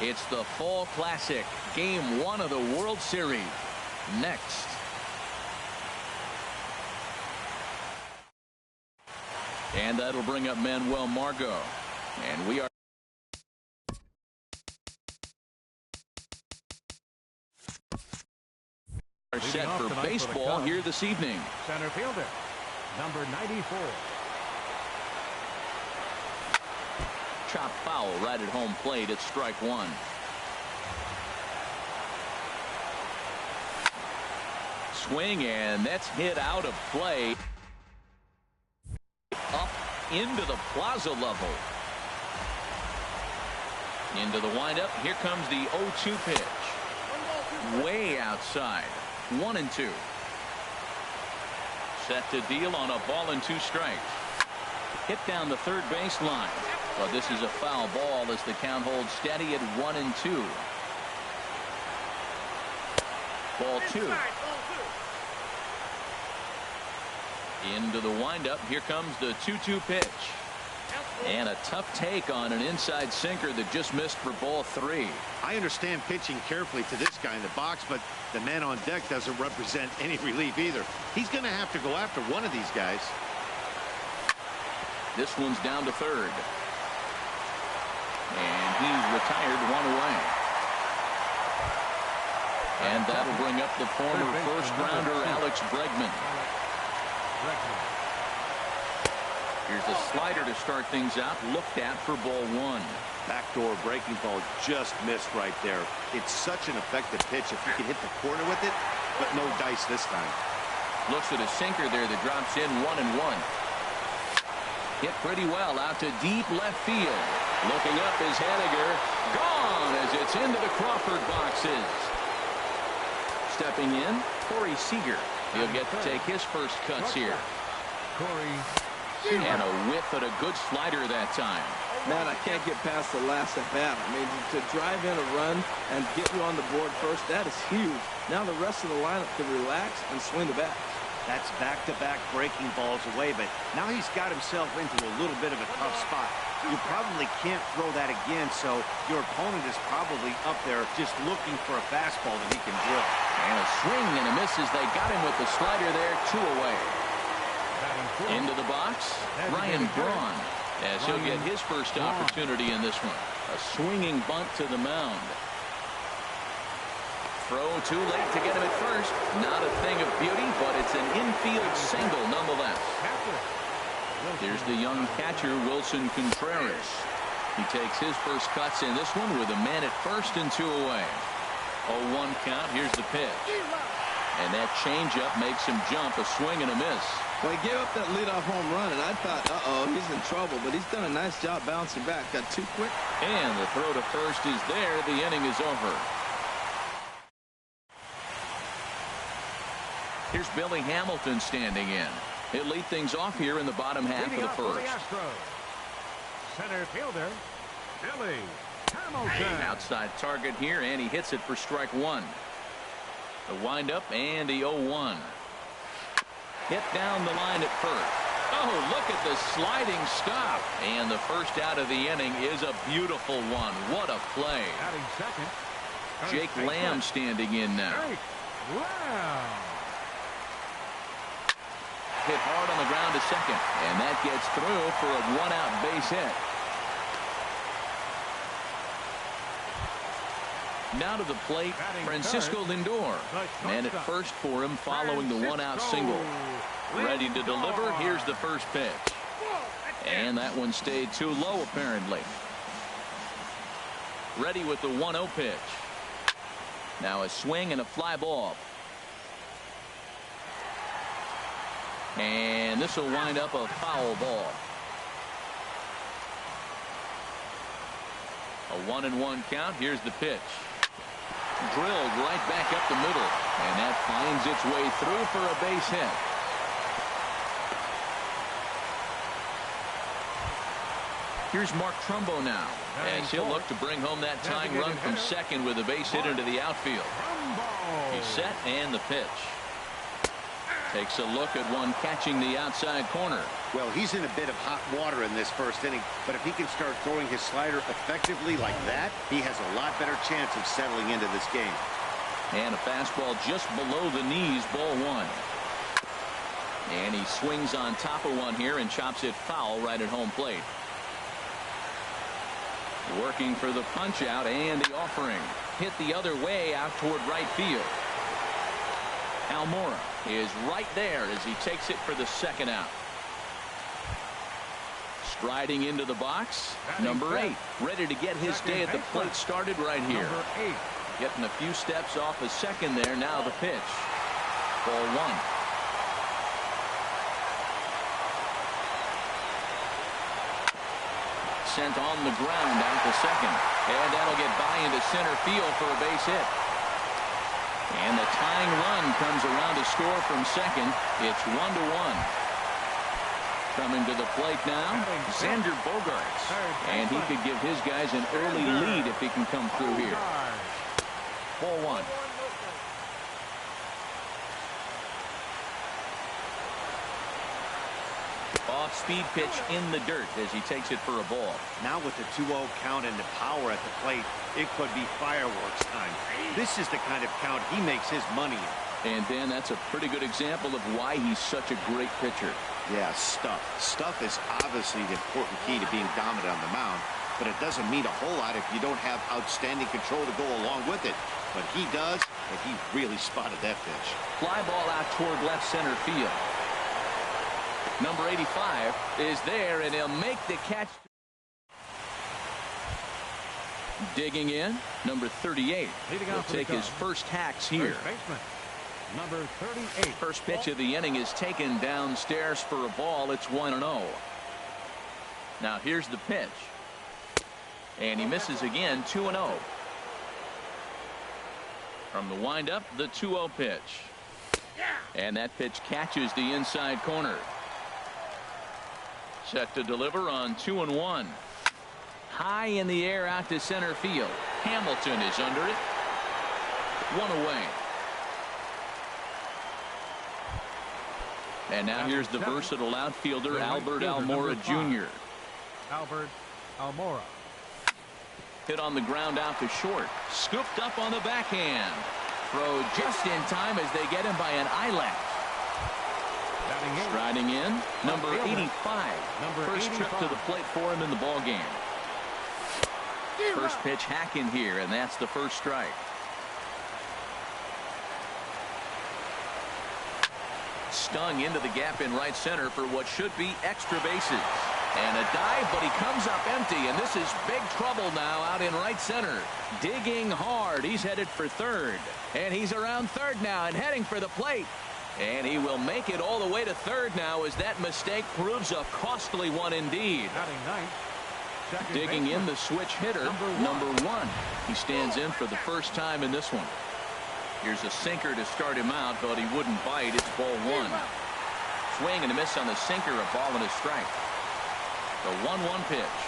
It's the Fall Classic, Game 1 of the World Series. Next. And that'll bring up Manuel Margot. And we are set for baseball here this evening. Center fielder, number 94. Chop foul right at home plate at strike one. Swing, and that's hit out of play. Up into the plaza level. Into the windup. Here comes the 0-2 pitch. Way outside. 1-2. Set to deal on a ball and 2 strikes. Hit down the third baseline. But this is a foul ball as the count holds steady at 1-2. Ball 2. Into the windup. Here comes the 2-2 pitch. And a tough take on an inside sinker that just missed for ball 3. I understand pitching carefully to this guy in the box, but the man on deck doesn't represent any relief either. He's going to have to go after one of these guys. This one's down to third. And he's retired, 1 away. And that'll bring up the former first-rounder Alex Bregman. Here's a slider to start things out, looked at for ball 1. Backdoor breaking ball just missed right there. It's such an effective pitch if you can hit the corner with it, but no dice this time. Looks at a sinker there that drops in 1-1. Hit pretty well out to deep left field. Looking up is Henniger. Gone as it's into the Crawford boxes. Stepping in, Corey Seager. He'll get to take his first cuts here. Corey. And a whiff at a good slider that time. Man, I can't get past the last at bat. I mean, to drive in a run and get you on the board first, that is huge. Now the rest of the lineup can relax and swing the bat. That's back-to-back breaking balls away, but now he's got himself into a little bit of a tough spot. You probably can't throw that again, so your opponent is probably up there just looking for a fastball that he can drill. And a swing and a miss as they got him with the slider there, 2 away. Into the box, Ryan Braun, as he'll get his first opportunity in this one. A swinging bunt to the mound. Throw too late to get him at first. Not a thing of beauty, but it's an infield single nonetheless. Here's the young catcher, Wilson Contreras. He takes his first cuts in this one with a man at first and 2 away. 0-1 count. Here's the pitch. And that changeup makes him jump, a swing and a miss. Well, he gave up that leadoff home run, and I thought, uh-oh, he's in trouble. But he's done a nice job bouncing back. Got too quick. And the throw to first is there. The inning is over. Here's Billy Hamilton standing in. He'll lead things off here in the bottom half of the first. Center fielder, Billy Hamilton. Outside target here, and he hits it for strike 1. The windup and the 0-1. Hit down the line at first. Oh, look at the sliding stop. And the first out of the inning is a beautiful one. What a play. Jake Lamb standing in now. Hit hard on the ground to second. And that gets through for a 1-out base hit. Now to the plate, Francisco Lindor. Man at first for him following the 1-out single. Ready to deliver. Here's the first pitch. And that one stayed too low apparently. Ready with the 1-0 pitch. Now a swing and a fly ball. And this will wind up a foul ball. A 1-1 count. Here's the pitch. Drilled right back up the middle. And that finds its way through for a base hit. Here's Mark Trumbo now, as he'll look to bring home that tying run from second with a base hit into the outfield. He's set, and the pitch. Takes a look at one catching the outside corner. Well, he's in a bit of hot water in this first inning, but if he can start throwing his slider effectively like that, he has a lot better chance of settling into this game. And a fastball just below the knees, ball one. And he swings on top of one here and chops it foul right at home plate. Working for the punch out and the offering. Hit the other way out toward right field. Almora is right there as he takes it for the second out. Striding into the box, number 8, ready to get his day at the plate started right here. Number 8. Getting a few steps off a second there. Now the pitch. Ball one. Sent on the ground out to second. And that'll get by into center field for a base hit. And the tying run comes around to score from second. It's 1-1. Coming to the plate now, Xander Bogaerts. And he could give his guys an early lead if he can come through here. Ball one. Off-speed pitch in the dirt as he takes it for a ball. Now with the 2-0 count and the power at the plate, it could be fireworks time. This is the kind of count he makes his money in. And Dan, that's a pretty good example of why he's such a great pitcher. Yeah, stuff. Stuff is obviously the important key to being dominant on the mound, but it doesn't mean a whole lot if you don't have outstanding control to go along with it. But he does, and he really spotted that pitch. Fly ball out toward left center field. Number 85 is there, and he'll make the catch. Digging in, number 38 will take his first hacks here. Number 38. First pitch of the inning is taken downstairs for a ball. It's 1-0. Now here's the pitch. And he misses again, 2-0. From the windup, the 2-0 pitch. And that pitch catches the inside corner. Set to deliver on 2-1. High in the air out to center field. Hamilton is under it. One away. And now here's the versatile outfielder, Albert Almora Jr. Albert Almora. Hit on the ground out to short. Scooped up on the backhand. Throw just in time as they get him by an eyelash. Striding in, number 85. First trip to the plate for him in the ball game. First pitch hacking here, and that's the first strike. Stung into the gap in right center for what should be extra bases. And a dive, but he comes up empty, and this is big trouble now out in right center. Digging hard. He's headed for third. And he's around third now and heading for the plate. And he will make it all the way to third now as that mistake proves a costly one indeed. Digging in the switch hitter, number 1. He stands in for the first time in this one. Here's a sinker to start him out, but he wouldn't bite. It's ball 1. Swing and a miss on the sinker, a ball and a strike. The 1-1 pitch.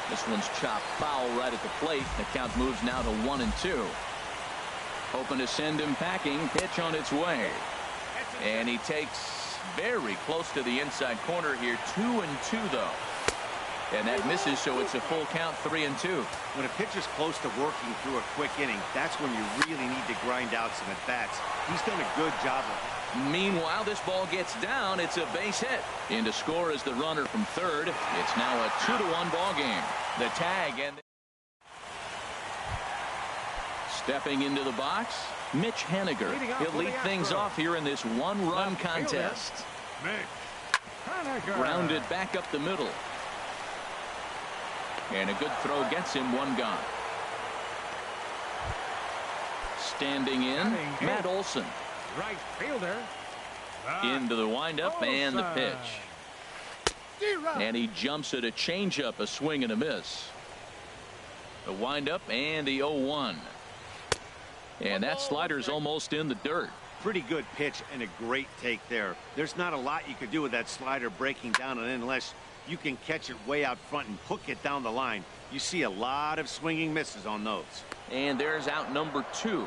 This one's chopped foul right at the plate. The count moves now to 1-2. Hoping to send him packing. Pitch on its way. And he takes very close to the inside corner here. 2-2 though. And that misses, so it's a full count, 3-2. When a pitcher's close to working through a quick inning, that's when you really need to grind out some at-bats. He's done a good job of it. Meanwhile, this ball gets down. It's a base hit. In to score is the runner from third. It's now a 2-1 ball game. The tag and stepping into the box, Mitch Haniger. He'll lead things off here in this one-run contest. Grounded back up the middle. And a good throw gets him one gone. Standing in, Matt Olson. Right fielder. Into the windup and the pitch. And he jumps at a changeup, a swing and a miss. The windup and the 0-1. And that slider's almost in the dirt. Pretty good pitch and a great take there. There's not a lot you could do with that slider breaking down and in unless you can catch it way out front and hook it down the line. You see a lot of swinging misses on those. And there's out number 2.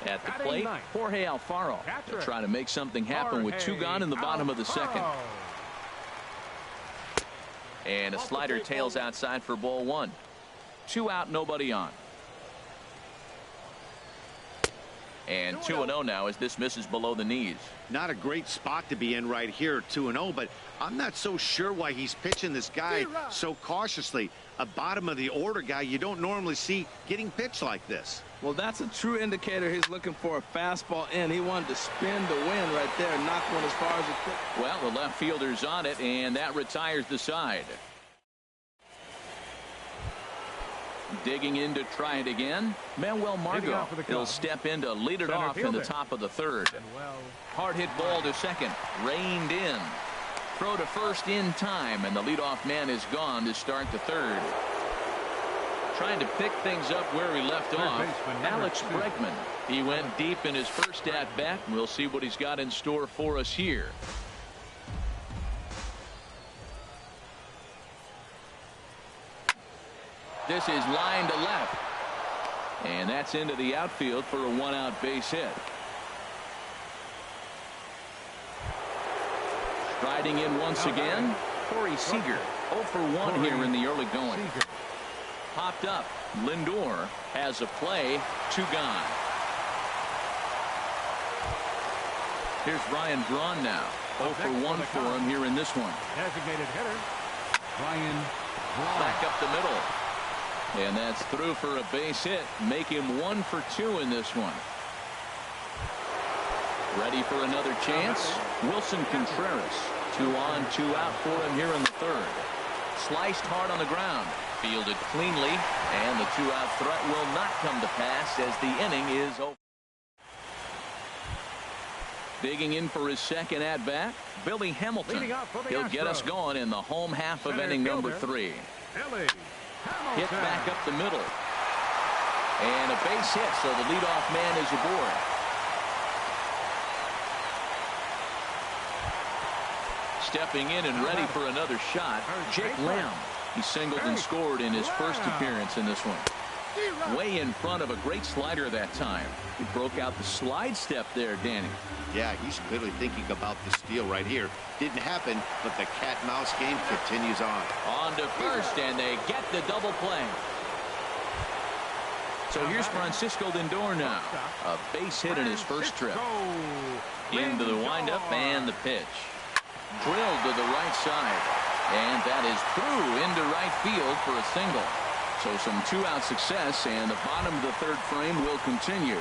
At the plate, Jorge Alfaro. They'll try to make something happen with 2 gone in the bottom of the second. And a slider tails outside for ball 1. 2 out, nobody on. And 2-0 now as this misses below the knees. Not a great spot to be in right here, 2-0, but I'm not so sure why he's pitching this guy so cautiously. A bottom of the order guy you don't normally see getting pitched like this. Well, that's a true indicator he's looking for a fastball in. He wanted to spin to win right there, knock one as far as it could. Well, the left fielder's on it, and that retires the side. Digging in to try it again, Manuel Margot. He'll step in to lead it off in the top of the third. Hard hit ball to second, reined in. Throw to first in time, and the leadoff man is gone to start the third. Trying to pick things up where he left off, Alex Bregman. He went deep in his first at-bat. We'll see what he's got in store for us here. This is line to left. And that's into the outfield for a 1-out base hit. Striding in once again, Corey Seager. 0 for 1 here in the early going. Popped up. Lindor has a play. 2 gone. Here's Ryan Braun now. 0 for 1 for him here in this one. Designated hitter, Ryan Braun. Back up the middle. And that's through for a base hit. Make him 1 for 2 in this one. Ready for another chance. Wilson Contreras. 2 on, 2 out for him here in the third. Sliced hard on the ground. Fielded cleanly. And the 2-out threat will not come to pass as the inning is over. Digging in for his second at-bat, Billy Hamilton. He'll get us going in the home half of inning number 3. Hit back up the middle. And a base hit, so the leadoff man is aboard. Stepping in and ready for another shot, Jake Lamb. He singled and scored in his first appearance in this one. Way in front of a great slider that time. He broke out the slide step there, Danny. Yeah, he's clearly thinking about the steal right here. Didn't happen, but the cat-mouse game continues on. On to first, and they get the double play. So here's Francisco Lindor now. A base hit in his first trip. Into the windup and the pitch. Drilled to the right side. And that is through into right field for a single. So some 2-out success, and the bottom of the third frame will continue.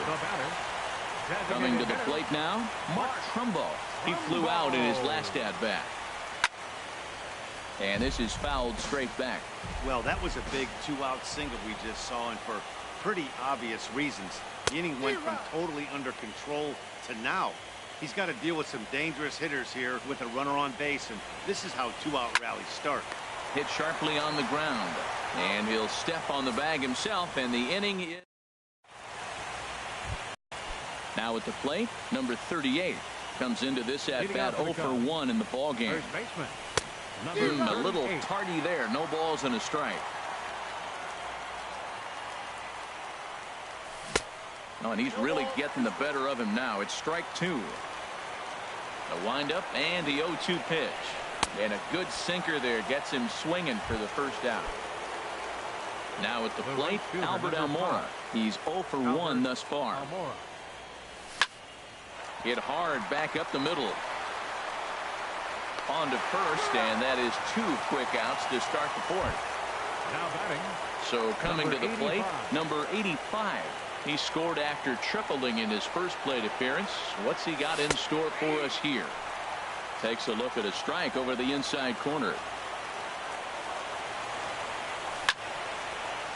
Coming to the plate now, Mark Trumbo. He flew out in his last at-bat. And this is fouled straight back. Well, that was a big 2-out single we just saw, and for pretty obvious reasons. The inning went from totally under control to now. He's got to deal with some dangerous hitters here with a runner on base, and this is how 2-out rallies start. Hit sharply on the ground, and he'll step on the bag himself, and the inning is... Now at the plate, number 38 comes into this at-bat 0 for 1 in the ball game. A little tardy there. No balls and a strike. Oh, and he's really getting the better of him now. It's strike 2. The windup and the 0-2 pitch. And a good sinker there gets him swinging for the first out. Now at the plate, Albert Almora. He's 0 for 1 thus far. Hit hard back up the middle. On to first, and that is 2 quick outs to start the fourth. Now batting. So coming to the plate, number 85. He scored after tripling in his first plate appearance. What's he got in store for us here? Takes a look at a strike over the inside corner.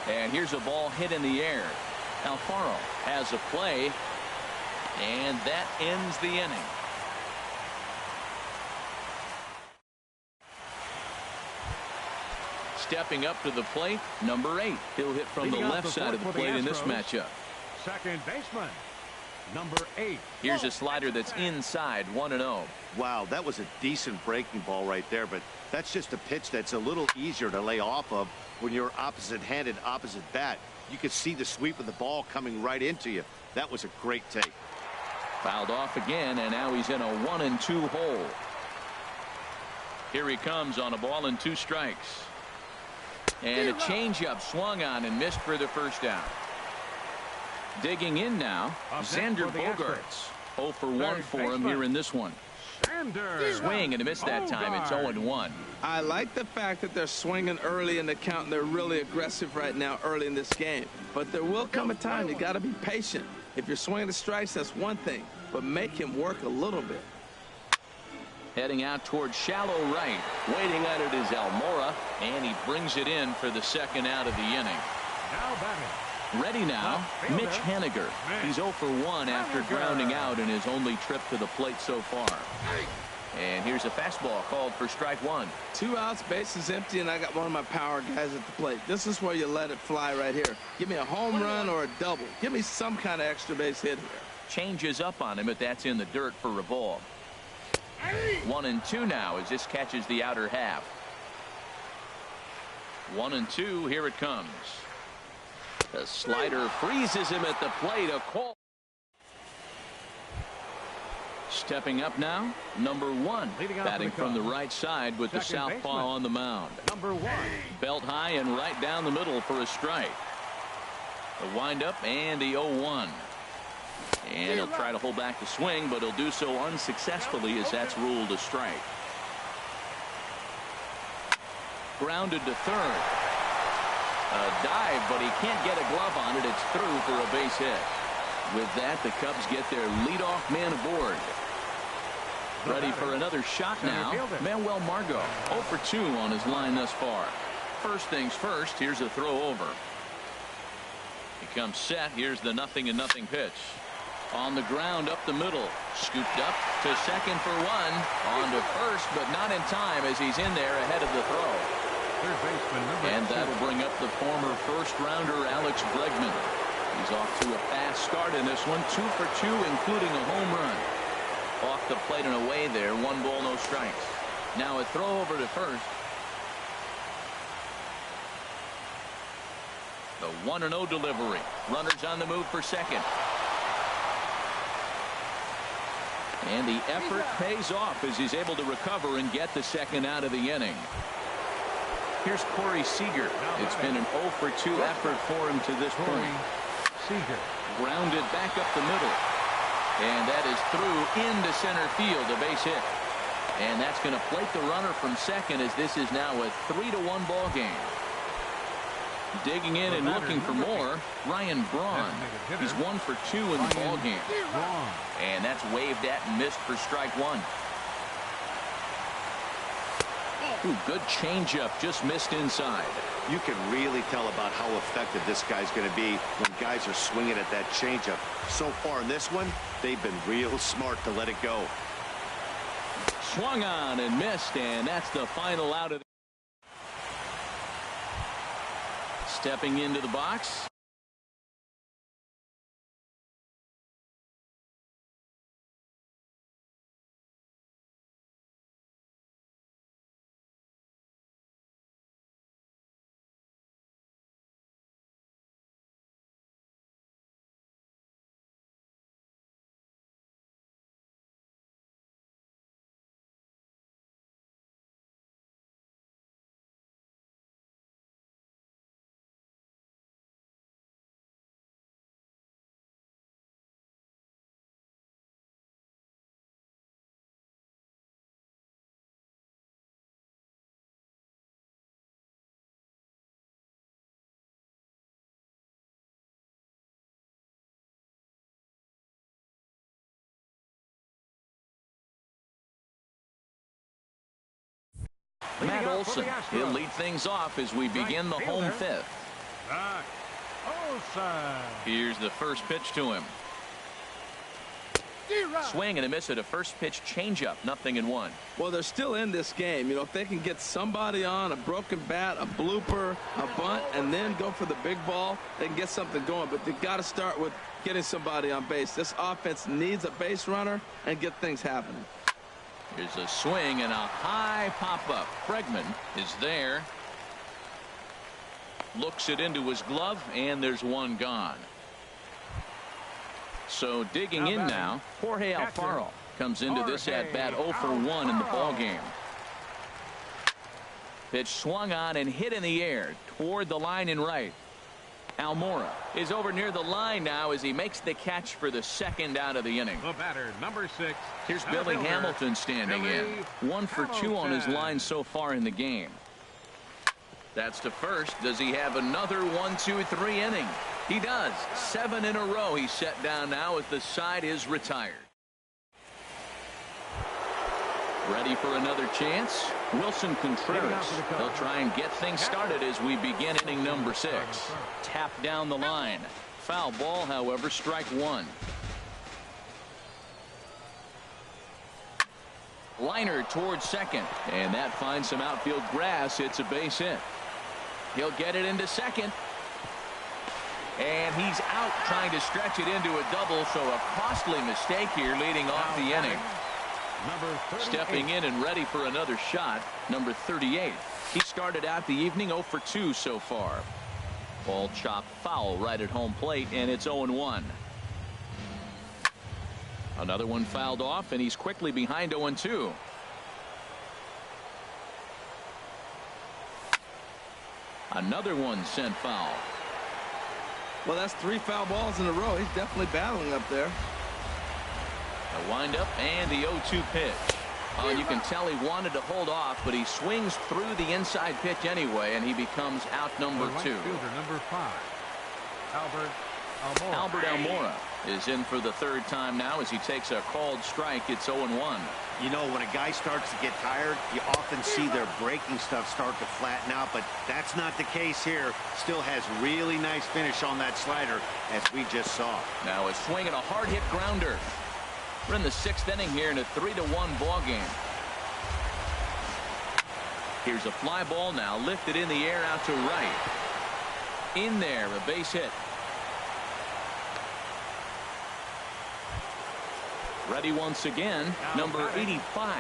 And here's a ball hit in the air. Alfaro has a play, and that ends the inning. Stepping up to the plate, number 8. He'll hit from the left side of the plate in this matchup. Second baseman, Number 8. Here's a slider that's inside, 1-0. Wow, that was a decent breaking ball right there, but that's just a pitch that's a little easier to lay off of when you're opposite-handed, opposite bat. You could see the sweep of the ball coming right into you. That was a great take. Fouled off again, and now he's in a 1-2 hole. Here he comes on a ball and 2 strikes. And a changeup swung on and missed for the first down. Digging in now, Xander Bogaerts. 0 for 1 for him here in this one. Swing and a miss that time. It's 0-1. I like the fact that they're swinging early in the count and they're really aggressive right now early in this game. But there will come a time you got to be patient. If you're swinging the strikes, that's one thing, but make him work a little bit. Heading out towards shallow right. Waiting at it is Almora, and he brings it in for the second out of the inning. Now batting. Ready now, Mitch Haniger. He's 0 for 1 after grounding out in his only trip to the plate so far. And here's a fastball called for strike 1. 2 outs, bases empty, and I got one of my power guys at the plate. This is where you let it fly right here. Give me a home run or a double. Give me some kind of extra base hit here. Changes up on him, but that's in the dirt for a ball. 1-2 now as this catches the outer half. 1-2, here it comes. The slider freezes him at the plate. A call. Stepping up now, number 1. Batting from the right side with the southpaw on the mound. Number 1. Belt high and right down the middle for a strike. The windup and the 0-1. And he'll try to hold back the swing, but he'll do so unsuccessfully as that's ruled a strike. Grounded to third. A dive, but he can't get a glove on it. It's through for a base hit. With that, the Cubs get their leadoff man aboard. Ready for another shot now. Manuel Margot, 0 for 2 on his line thus far. First things first, here's a throw over. He comes set. Here's the 0-0 pitch. On the ground up the middle. Scooped up to second for 1. On to first, but not in time as he's in there ahead of the throw. And that'll bring up the former first-rounder Alex Bregman. He's off to a fast start in this one. 2 for 2, including a home run. Off the plate and away there. 1 ball, no strikes. Now a throw over to first. The 1-0 delivery. Runners on the move for second. And the effort pays off as he's able to recover and get the second out of the inning. Here's Corey Seager. It's been an 0 for 2 effort for him to this point. Seager. Grounded back up the middle. And that is through into center field, a base hit. And that's going to plate the runner from second as this is now a 3-1 ball game. Digging in and looking for more, Ryan Braun. He's 1 for 2 in the ball game. And that's waved at and missed for strike 1. Ooh, good changeup, just missed inside. You can really tell about how effective this guy's going to be when guys are swinging at that changeup. So far in this one, they've been real smart to let it go. Swung on and missed, and that's the final out of the... Stepping into the box. Matt Olson, he'll lead things off as we begin the home fifth. Here's the first pitch to him. Swing and a miss at a first pitch changeup. 0-1. Well, they're still in this game. You know, if they can get somebody on, a broken bat, a blooper, a bunt, and then go for the big ball, they can get something going. But they've got to start with getting somebody on base. This offense needs a base runner and get things happening. Here's a swing and a high pop-up. Bregman is there. Looks it into his glove, and there's one gone. So digging in now, Jorge Alfaro comes into this at-bat 0 for 1 in the ballgame. Pitch swung on and hit in the air toward the line in right. Almora is over near the line now as he makes the catch for the second out of the inning. The batter, number 6. Here's Billy Hamilton standing in. 1 for 2 on his line so far in the game. That's to first. Does he have another 1, 2, 3 inning? He does. 7 in a row he's set down now as the side is retired. Ready for another chance? Wilson Contreras. They'll try and get things started as we begin inning number 6. Tap down the line. Foul ball, however, strike 1. Liner towards second, and that finds some outfield grass. It's a base hit. He'll get it into second. And he's out trying to stretch it into a double, so a costly mistake here leading off the inning. Stepping in and ready for another shot, number 38. He started out the evening 0 for 2 so far. Ball chopped foul right at home plate, and it's 0-1. Another one fouled off, and he's quickly behind 0-2. Another one sent foul. Well, that's 3 foul balls in a row. He's definitely battling up there. The windup and the 0-2 pitch. Oh, you can tell he wanted to hold off, but he swings through the inside pitch anyway, and he becomes out number 2. Fielder, number 5, Albert Almora is in for the third time now as he takes a called strike. It's 0-1. You know, when a guy starts to get tired, you often see their breaking stuff start to flatten out, but that's not the case here. Still has really nice finish on that slider, as we just saw. Now a swing and a hard hit grounder. We're in the 6th inning here in a 3-1 ball game. Here's a fly ball now lifted in the air out to right. In there, a base hit. Ready once again, number 85.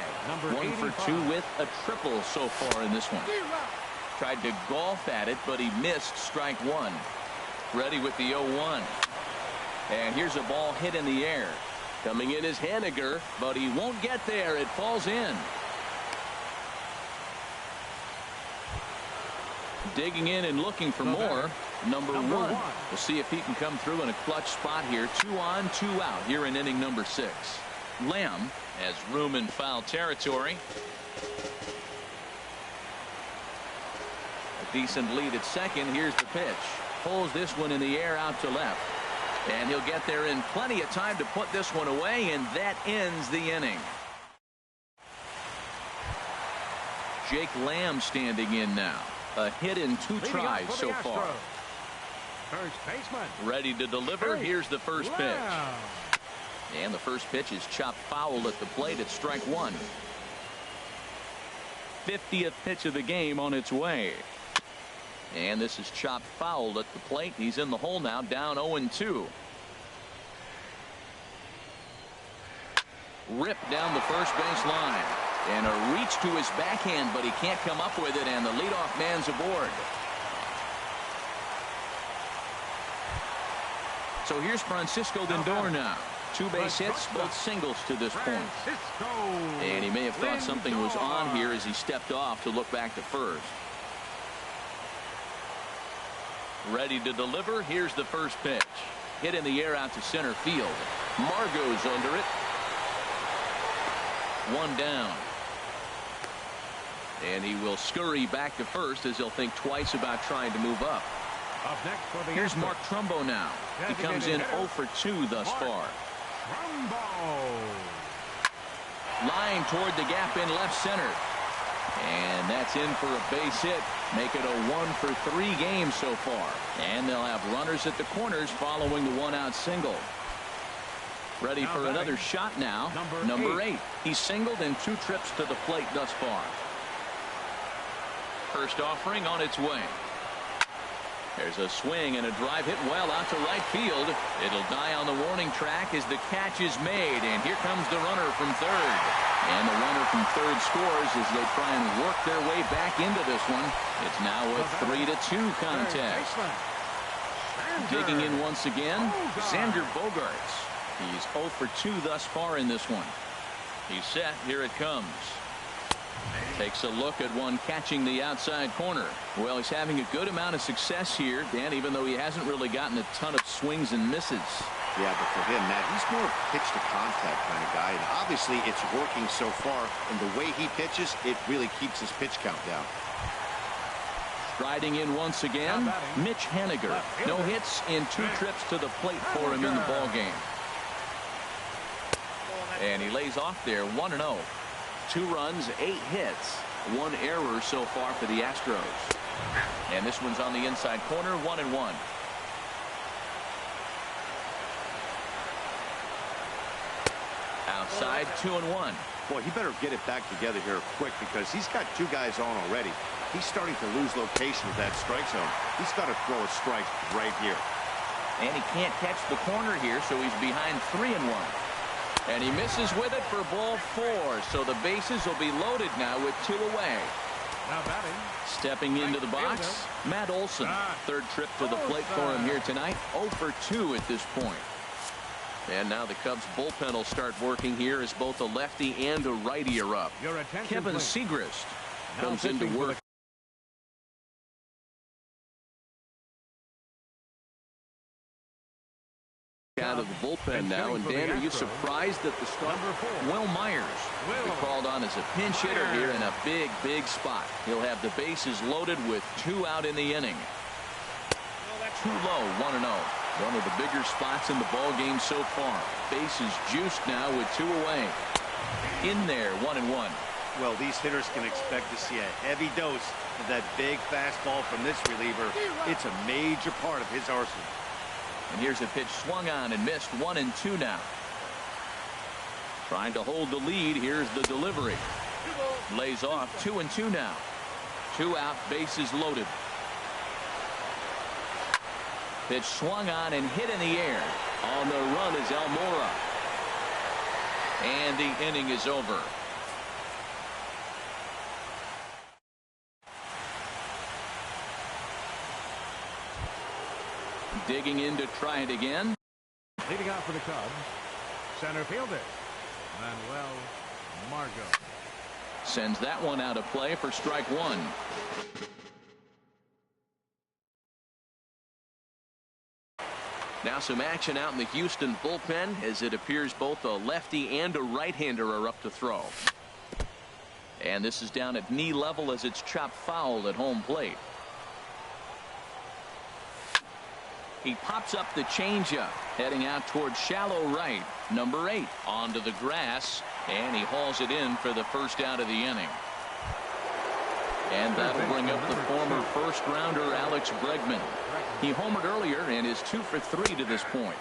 1 for 2 with a triple so far in this one. Tried to golf at it, but he missed strike 1. Ready with the 0-1. And here's a ball hit in the air. Coming in is Haniger, but he won't get there. It falls in. Digging in and looking for more. Number 1. We'll see if he can come through in a clutch spot here. 2 on, 2 out here in inning number 6. Lamb has room in foul territory. A decent lead at second. Here's the pitch. Pulls this one in the air out to left. And he'll get there in plenty of time to put this one away, and that ends the inning. Jake Lamb standing in now. A hit in 2 tries so far. First baseman. Ready to deliver. Here's the first pitch. And the first pitch is chopped foul at the plate at strike 1. 50th pitch of the game on its way. And this is chopped foul at the plate. He's in the hole now, down 0-2. Ripped down the first base line. And a reach to his backhand, but he can't come up with it, and the leadoff man's aboard. So here's Francisco Lindor now. 2 base hits, both singles to this point. And he may have thought something was on here as he stepped off to look back to first. Ready to deliver. Here's the first pitch. Hit in the air out to center field. Margot's under it. 1 down. And he will scurry back to first as he'll think twice about trying to move up. Here's Mark Trumbo now. He comes in 0 for 2 thus far. Line toward the gap in left center. And that's in for a base hit. Make it a 1 for 3 game so far. And they'll have runners at the corners following the 1-out single. Ready for another shot now. Number 8. He's singled in 2 trips to the plate thus far. First offering on its way. There's a swing and a drive hit well out to right field. It'll die on the warning track as the catch is made. And here comes the runner from third. And the runner from third scores as they try and work their way back into this one. It's now a 3-2 contest. Digging in once again, Xander Bogaerts. He's 0 for 2 thus far in this one. He's set. Here it comes. Takes a look at one catching the outside corner. Well, he's having a good amount of success here, Dan, even though he hasn't really gotten a ton of swings and misses. Yeah, but for him, Matt, he's more pitch to contact kind of guy. And obviously, it's working so far. And the way he pitches, it really keeps his pitch count down. Striding in once again, Mitch Haniger. No hits in 2 trips to the plate for him in the ballgame. And he lays off there 1-0. 2 runs, 8 hits, 1 error so far for the Astros. And this one's on the inside corner, 1-1. Outside, 2-1. Boy, he better get it back together here quick because he's got 2 guys on already. He's starting to lose location with that strike zone. He's got to throw a strike right here. And he can't catch the corner here, so he's behind 3-1. And he misses with it for ball 4. So the bases will be loaded now with 2 away. Now batting. Stepping into the box, Matt Olson. 3rd trip to the plate for him here tonight. 0 for 2 at this point. And now the Cubs bullpen will start working here as both a lefty and a righty are up. Kevin Segrist comes into work. Out of the bullpen now, and Dan, are you surprised that the start? Will Myers will be called on as a pinch hitter here in a big spot. He'll have the bases loaded with 2 out in the inning. Too low, 1-0. One of the bigger spots in the ball game so far. Bases juiced now with 2 away. In there, 1-1. Well, these hitters can expect to see a heavy dose of that big fastball from this reliever. It's a major part of his arsenal. And here's a pitch swung on and missed. 1-2 now. Trying to hold the lead. Here's the delivery. Lays off. 2-2 now. 2 out, bases loaded. Pitch swung on and hit in the air. On the run is Almora. And the inning is over. Digging in to try it again. Leading out for the Cubs, center fielder Manuel Margot. Sends that one out of play for strike 1. Now some action out in the Houston bullpen as it appears both a lefty and a right-hander are up to throw. And this is down at knee level as it's chopped foul at home plate. He pops up the changeup, heading out towards shallow right. Number 8 onto the grass, and he hauls it in for the first out of the inning. And that'll bring up the former first-rounder Alex Bregman. He homered earlier and is 2 for 3 to this point.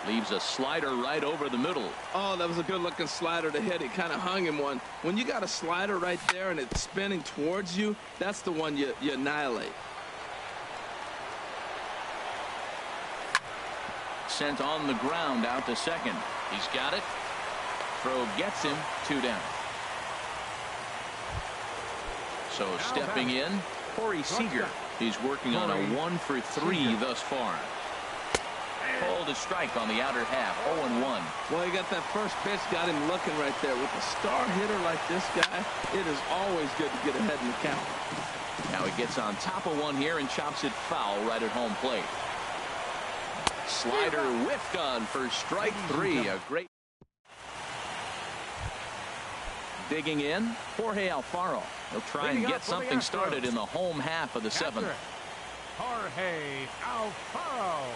Leaves a slider right over the middle. Oh, that was a good-looking slider to hit. He kind of hung him one. When you got a slider right there and it's spinning towards you, that's the one you annihilate. Sent on the ground out to second. He's got it. Throw gets him. 2 down. So stepping in, Corey Seager. He's working on a 1 for 3 thus far. Called a strike on the outer half. 0-1. Well, he got that first pitch, got him looking right there. With a star hitter like this guy, it is always good to get ahead in the count. Now he gets on top of one here and chops it foul right at home plate. Slider whiffed on for strike 3. A great. Digging in, Jorge Alfaro. He'll try and get something started in the home half of the 7th. Jorge Alfaro.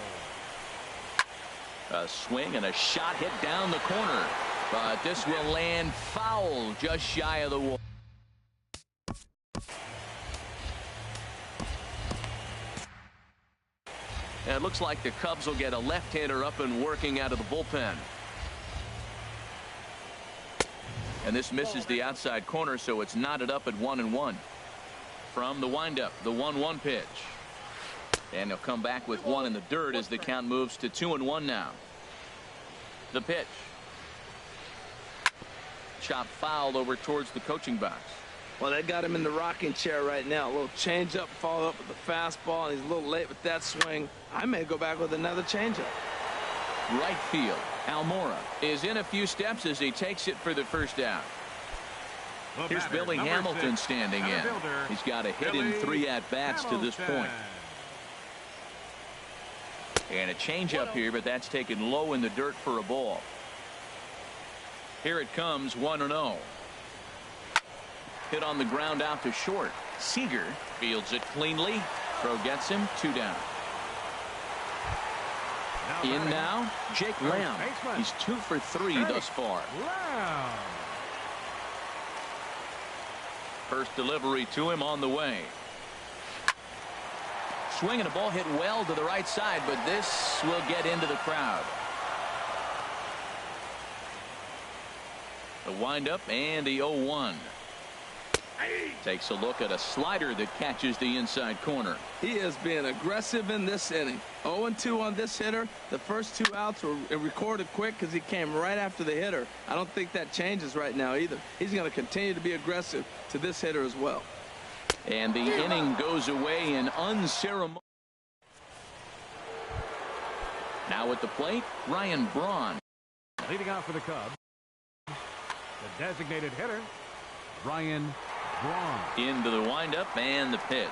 A swing and a shot hit down the corner. But this will land foul just shy of the wall. And it looks like the Cubs will get a left-hander up and working out of the bullpen. And this misses the outside corner, so it's knotted up at 1-1. From the windup, the 1-1 pitch. And they'll come back with one in the dirt as the count moves to 2-1 now. The pitch. Chop foul over towards the coaching box. Well, they got him in the rocking chair right now. A little changeup, follow up with the fastball, and he's a little late with that swing. I may go back with another changeup. Right field, Almora is in a few steps as he takes it for the first out. Here's Billy Hamilton standing in. He's got a hit in 3 at-bats to this point. And a changeup here, but that's taken low in the dirt for a ball. Here it comes, 1-0. Hit on the ground out to short. Seager fields it cleanly. Throw gets him, 2 down. In now, Jake Lamb. He's 2 for 3 thus far. First delivery to him on the way. Swing and a ball hit well to the right side, but this will get into the crowd. The windup and the 0-1. Takes a look at a slider that catches the inside corner. He is being aggressive in this inning. 0-2 on this hitter. The first 2 outs were recorded quick because he came right after the hitter. I don't think that changes right now either. He's going to continue to be aggressive to this hitter as well. And the inning goes away in unceremonious. Now at the plate, Ryan Braun. Leading off for the Cubs, the designated hitter, Ryan Braun. Into the windup and the pitch.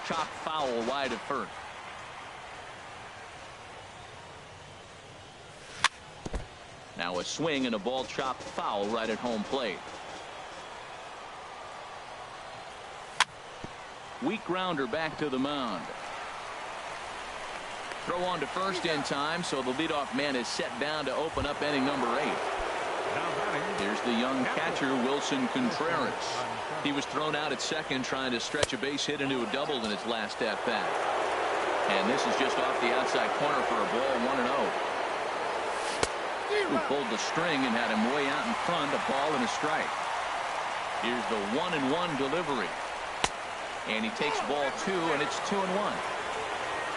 Chop foul wide of first. Now a swing and a ball chopped foul right at home plate. Weak grounder back to the mound. Throw on to first in time, so the leadoff man is set down to open up inning number 8. Here's the young catcher, Wilson Contreras. He was thrown out at second trying to stretch a base hit into a double in his last at-bat. And this is just off the outside corner for a ball, 1-0. Who pulled the string and had him way out in front, a ball and a strike. Here's the 1-1 delivery. And he takes ball 2, and it's 2-1.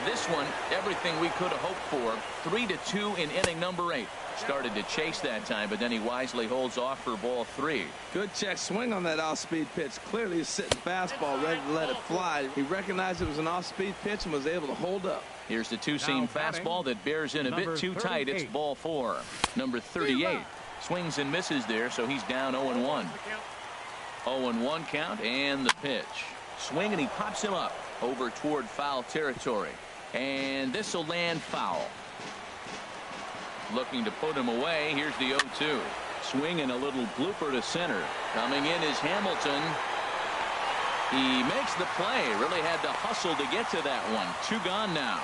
This one, everything we could have hoped for. 3-2 in inning number 8. Started to chase that time, but then he wisely holds off for ball 3. Good check swing on that off-speed pitch. Clearly he's sitting fastball, ready to let it fly. He recognized it was an off-speed pitch and was able to hold up. Here's the two-seam fastball that bears in a bit too tight. It's ball 4. Number 38 swings and misses there, so he's down 0-1. 0-1 count and the pitch. Swing and he pops him up over toward foul territory. And this will land foul. Looking to put him away. Here's the 0-2. Swing and a little blooper to center. Coming in is Hamilton. He makes the play. Really had to hustle to get to that one. 2 gone now.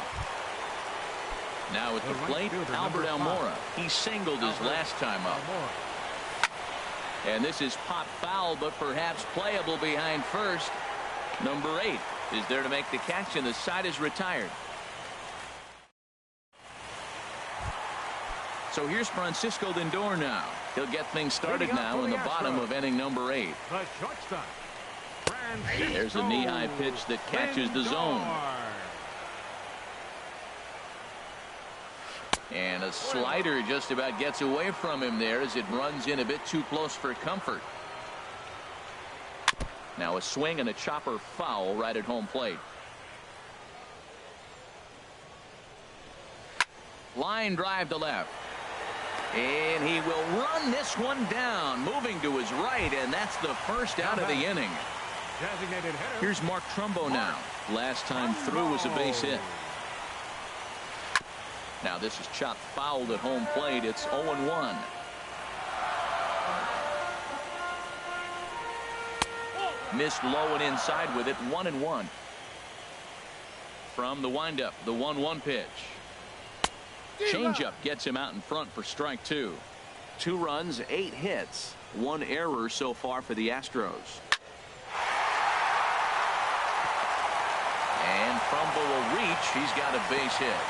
Now at the plate, Albert Almora. He singled his last time up. And this is pop foul, but perhaps playable behind first. Number 8 is there to make the catch, and the side is retired. So here's Francisco Lindor now. He'll get things started now in the bottom of inning number 8. There's a knee-high pitch that catches the zone. And a slider just about gets away from him there as it runs in a bit too close for comfort. Now a swing and a chopper foul right at home plate. Line drive to left. And he will run this one down, moving to his right, and that's the first out of the inning. Here's Mark Trumbo now. Last time through was a base hit. Now this is chopped fouled at home plate. It's 0-1. Missed low and inside with it. 1-1. From the windup, the 1-1 pitch. Changeup gets him out in front for strike 2. 2 runs, 8 hits, 1 error so far for the Astros. And Trumbo will reach. He's got a base hit.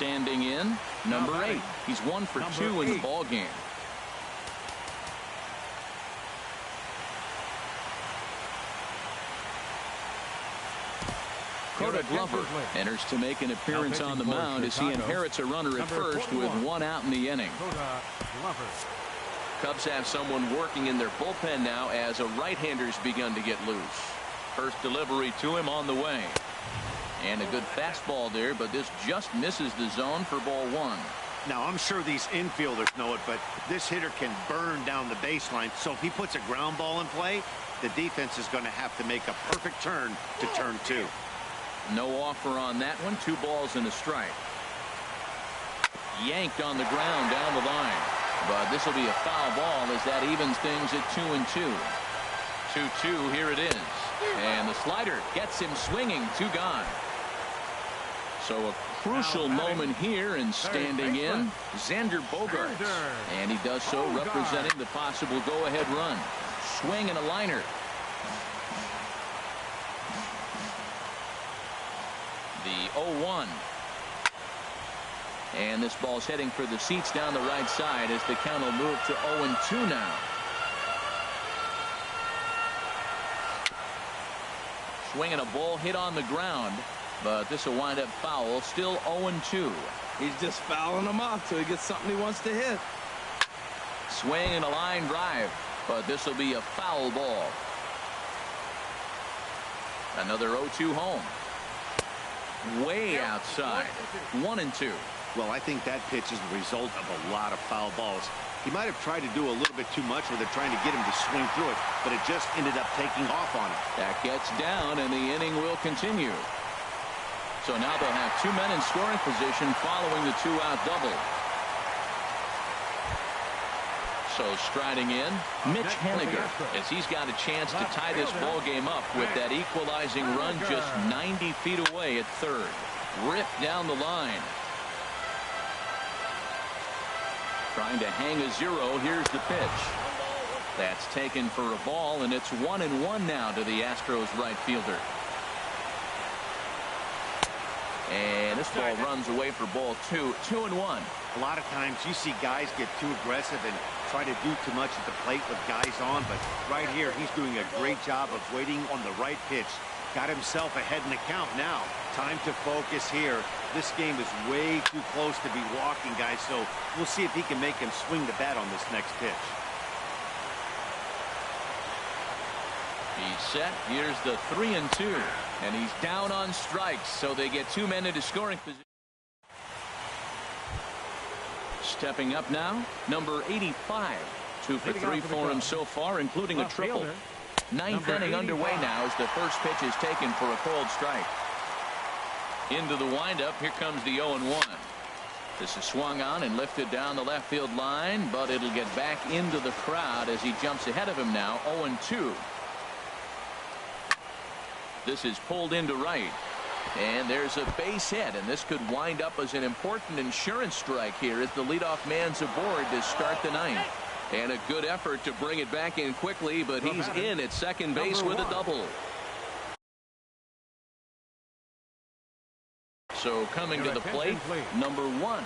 Standing in, number 8. He's 1 for 2 in the ball game. Glover enters to make an appearance on the mound as he inherits a runner at first with 1 out in the inning. Cubs have someone working in their bullpen now as a right-hander's begun to get loose. First delivery to him on the way. And a good fastball there, but this just misses the zone for ball 1. Now, I'm sure these infielders know it, but this hitter can burn down the baseline. So if he puts a ground ball in play, the defense is going to have to make a perfect turn to turn 2. No offer on that one. 2 balls and a strike. Yanked on the ground down the line. But this will be a foul ball as that evens things at 2-2. 2-2. Here it is. And the slider gets him swinging. 2 gone. So a crucial moment here, and standing in, Xander Bogaerts. And he does so representing the possible go-ahead run. Swing and a liner. The 0-1. And this ball's heading for the seats down the right side as the count will move to 0-2 now. Swinging a ball hit on the ground, but this will wind up foul. Still 0-2. He's just fouling them off till he gets something he wants to hit. Swing and a line drive, but this will be a foul ball. Another 0-2 home. Way outside. 1-2. Well, I think that pitch is the result of a lot of foul balls. He might have tried to do a little bit too much with it, trying to get him to swing through it, but it just ended up taking off on him. That gets down, and the inning will continue. So now they'll have 2 men in scoring position following the 2-out double. So striding in, Mitch Haniger, as he's got a chance to tie this ball game up with that equalizing run just 90 feet away at third. Ripped down the line. Trying to hang a 0. Here's the pitch. That's taken for a ball, and it's 1-1 now to the Astros right fielder. And this ball runs away for ball 2. 2-1. A lot of times you see guys get too aggressive and try to do too much at the plate with guys on, but right here he's doing a great job of waiting on the right pitch. Got himself ahead in the count now. Time to focus here. This game is way too close to be walking, guys, so we'll see if he can make him swing the bat on this next pitch. He's set. Here's the 3-2, and he's down on strikes, so they get 2 men into scoring position. Stepping up now, number 85. 2 for 3 for him so far, including a triple. 9th inning underway now as the first pitch is taken for a cold strike. Into the windup. Here comes the 0-1. This is swung on and lifted down the left field line, but it'll get back into the crowd as he jumps ahead of him now. 0-2. This is pulled into right. And there's a base hit, and this could wind up as an important insurance strike here as the leadoff man's aboard to start the 9th. And a good effort to bring it back in quickly, but he's in at second base with a double. So coming to the plate, number 1,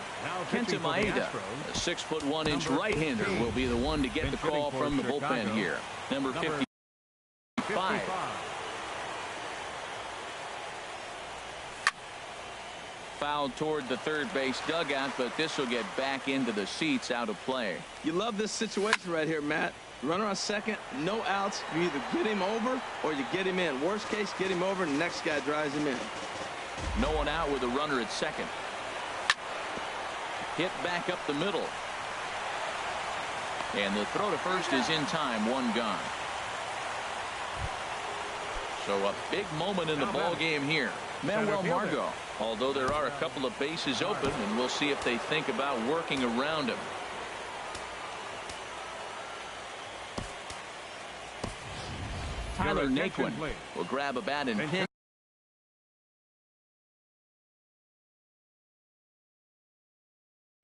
Kenta Maeda, a 6'1" right-hander, will be the one to get the call from the bullpen here. Number 55. Fouled toward the third base dugout, but this will get back into the seats, out of play. You love this situation right here, Matt. Runner on second, no outs. You either get him over or you get him in. Worst case, get him over, and the next guy drives him in. No one out with a runner at second. Hit back up the middle. And the throw to first is in time. 1 gone. So a big moment in the ball game here. Manuel Margot, although there are a couple of bases open, and we'll see if they think about working around him. Tyler Naquin will grab a bat and pinch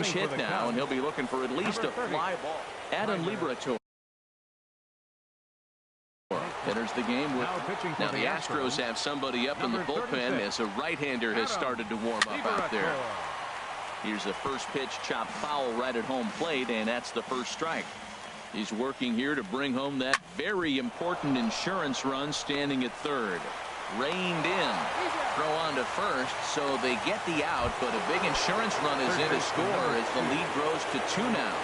hit now, and he'll be looking for at least a fly ball. Adam Liberator enters the game with. Now the Astros have somebody up in the bullpen as a right-hander has started to warm up out there. Here's the first pitch, chop foul right at home plate, and that's the first strike. He's working here to bring home that very important insurance run, standing at third. Reined in. Throw on to first, so they get the out, but a big insurance run is in to score as the lead grows to 2 now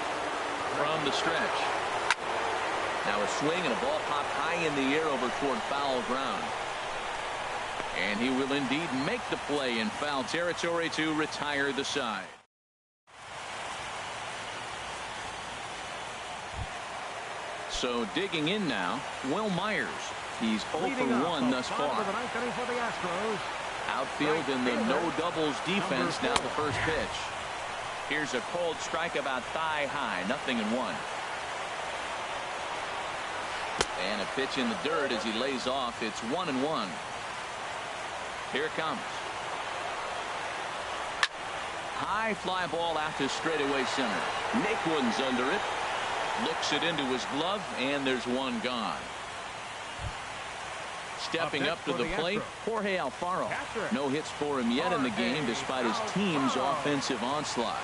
from the stretch. Now a swing and a ball popped high in the air over toward foul ground. And he will indeed make the play in foul territory to retire the side. So digging in now, Will Myers. He's 0 for 1 thus far. Outfield in the no doubles defense. Now the first pitch. Here's a cold strike about thigh high. 0-1. And a pitch in the dirt as he lays off. It's 1-1. Here it comes. High fly ball out to straightaway center. Naquin's under it. Looks it into his glove, and there's one gone. Stepping up to the plate, Jorge Alfaro. No hits for him yet in the game, despite his team's offensive onslaught.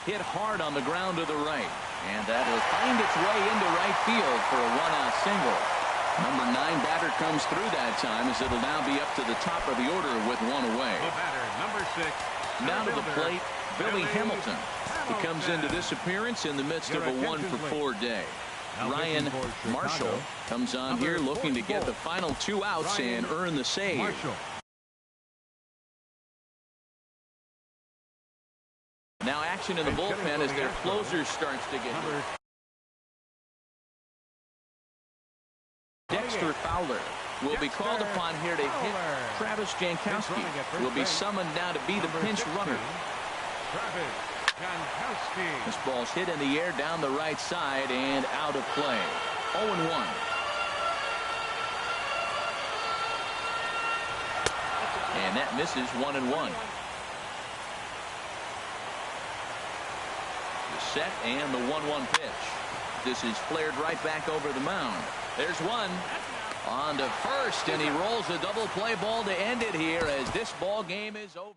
Hit hard on the ground to the right, and that'll find its way into right field for a one-out single. Number 9 batter comes through that time, as it'll now be up to the top of the order with one away. The batter, number 6. Now to the plate, Billy Hamilton. He comes into this appearance in the midst of a 1-for-4 day. Ryan Marshall comes on here looking to get the final 2 outs and earn the save. Now action in the bullpen as their closer starts to get hurt. Dexter Fowler will be called upon here to hit Travis Jankowski. Will be summoned now to be the pinch runner. This ball's hit in the air down the right side and out of play. 0-1. And that misses. 1-1. The set and the 1-1 pitch. This is flared right back over the mound. There's one. On to first, and he rolls a double play ball to end it here as this ball game is over.